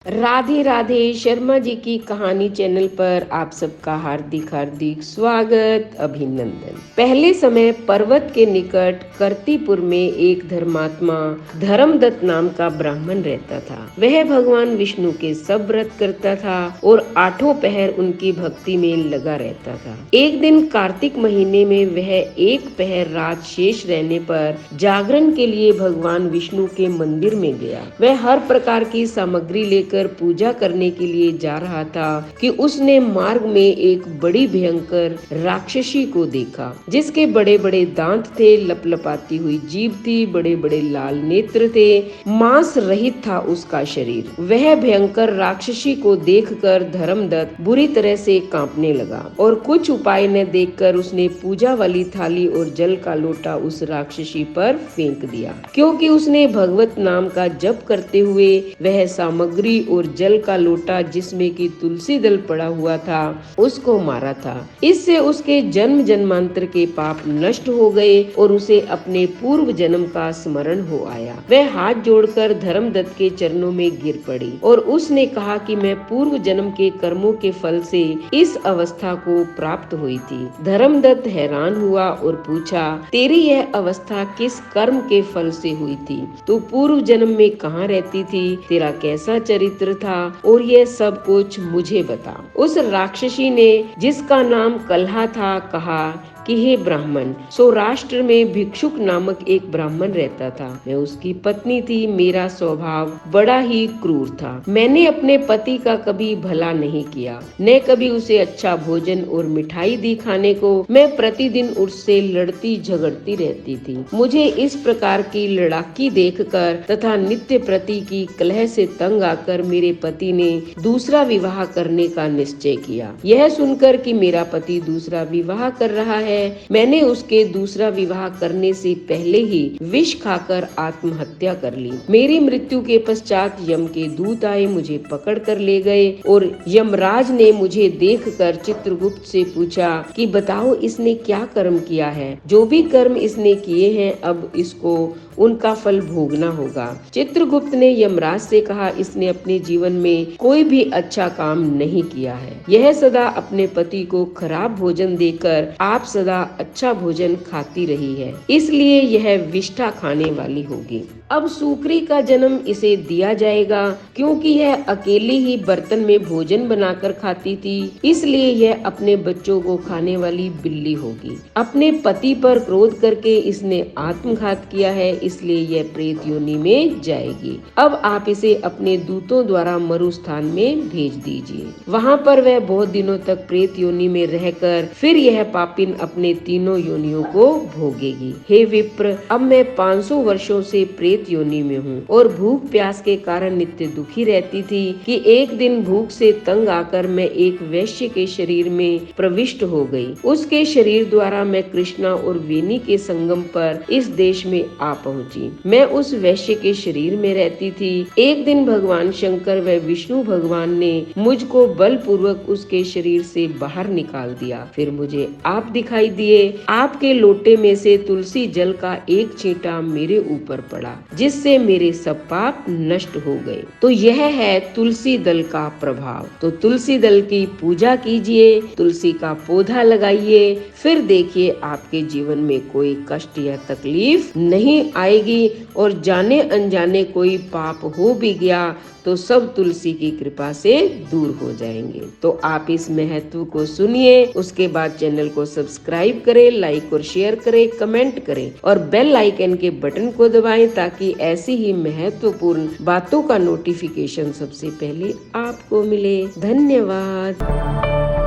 राधे राधे। शर्मा जी की कहानी चैनल पर आप सबका हार्दिक हार्दिक स्वागत, अभिनंदन। पहले समय पर्वत के निकट कर्तीपुर में एक धर्मात्मा धर्मदत्त नाम का ब्राह्मण रहता था। वह भगवान विष्णु के सब व्रत करता था और 8 पहर उनकी भक्ति में लगा रहता था। एक दिन कार्तिक महीने में वह एक पहर रात शेष रहने पर जागरण के लिए भगवान विष्णु के मंदिर में गया। वह हर प्रकार की सामग्री लेकर पूजा करने के लिए जा रहा था कि उसने मार्ग में एक बड़ी भयंकर राक्षसी को देखा, जिसके बड़े बड़े दांत थे, लपलपाती हुई जीभ थी, बड़े बड़े लाल नेत्र थे, मांस रहित था उसका शरीर। वह भयंकर राक्षसी को देखकर धर्मदत्त बुरी तरह से कांपने लगा और कुछ उपाय न देखकर उसने पूजा वाली थाली और जल का लोटा उस राक्षसी पर फेंक दिया, क्योंकि उसने भगवत नाम का जप करते हुए वह सामग्री और जल का लोटा जिसमें कि तुलसी दल पड़ा हुआ था उसको मारा था। इससे उसके जन्म जन्मांतर के पाप नष्ट हो गए और उसे अपने पूर्व जन्म का स्मरण हो आया। वह हाथ जोड़कर धर्मदत्त के चरणों में गिर पड़ी और उसने कहा कि मैं पूर्व जन्म के कर्मों के फल से इस अवस्था को प्राप्त हुई थी। धर्मदत्त हैरान हुआ और पूछा, तेरी यह अवस्था किस कर्म के फल से हुई थी? तू पूर्व जन्म में कहाँ रहती थी? तेरा कैसा चरित्र था? और यह सब कुछ मुझे बता। उस राक्षसी ने, जिसका नाम कलहा था, कहा कि हे ब्राह्मण, सौराष्ट्र में भिक्षुक नामक एक ब्राह्मण रहता था। मैं उसकी पत्नी थी। मेरा स्वभाव बड़ा ही क्रूर था। मैंने अपने पति का कभी भला नहीं किया, न कभी उसे अच्छा भोजन और मिठाई दी खाने को। मैं प्रतिदिन उससे लड़ती झगड़ती रहती थी। मुझे इस प्रकार की लड़ाकी देखकर तथा नित्य प्रति की कलह से तंग आकर मेरे पति ने दूसरा विवाह करने का निश्चय किया। यह सुनकर कि मेरा पति दूसरा विवाह कर रहा है, मैंने उसके दूसरा विवाह करने से पहले ही विष खाकर आत्महत्या कर ली। मेरी मृत्यु के पश्चात यम के दूत आए, मुझे पकड़ कर ले गए और यमराज ने मुझे देखकर चित्रगुप्त से पूछा कि बताओ इसने क्या कर्म किया है? जो भी कर्म इसने किए हैं अब इसको उनका फल भोगना होगा। चित्रगुप्त ने यमराज से कहा, इसने अपने जीवन में कोई भी अच्छा काम नहीं किया है। यह सदा अपने पति को खराब भोजन देकर आप सदा अच्छा भोजन खाती रही है, इसलिए यह विष्ठा खाने वाली होगी। अब सूकरी का जन्म इसे दिया जाएगा, क्योंकि यह अकेली ही बर्तन में भोजन बनाकर खाती थी, इसलिए यह अपने बच्चों को खाने वाली बिल्ली होगी। अपने पति पर क्रोध करके इसने आत्मघात किया है, इसलिए यह प्रेत योनि में जाएगी। अब आप इसे अपने दूतों द्वारा मरुस्थान में भेज दीजिए। वहाँ पर वह बहुत दिनों तक प्रेत योनि में रहकर फिर यह पापिन अपने तीनों योनियों को भोगेगी। हे विप्र, अब मैं 500 वर्षों से प्रेत योनि में हूँ और भूख प्यास के कारण नित्य दुखी रहती थी कि एक दिन भूख से तंग आकर मैं एक वैश्य के शरीर में प्रविष्ट हो गई। उसके शरीर द्वारा मैं कृष्णा और वेणी के संगम पर इस देश में आ पहुँची। मैं उस वैश्य के शरीर में रहती थी। एक दिन भगवान शंकर व विष्णु भगवान ने मुझको बलपूर्वक उसके शरीर से बाहर निकाल दिया। फिर मुझे आप दिखाई दिए। आपके लोटे में से तुलसी जल का एक छींटा मेरे ऊपर पड़ा, जिससे मेरे सब पाप नष्ट हो गए। तो यह है तुलसी दल का प्रभाव। तो तुलसी दल की पूजा कीजिए, तुलसी का पौधा लगाइए, फिर देखिए आपके जीवन में कोई कष्ट या तकलीफ नहीं आएगी और जाने अनजाने कोई पाप हो भी गया तो सब तुलसी की कृपा से दूर हो जाएंगे। तो आप इस महत्व को सुनिए, उसके बाद चैनल को सब्सक्राइब करें, लाइक और शेयर करें, कमेंट करें और बेल आइकन के बटन को दबाएं ताकि ऐसी ही महत्वपूर्ण बातों का नोटिफिकेशन सबसे पहले आपको मिले। धन्यवाद।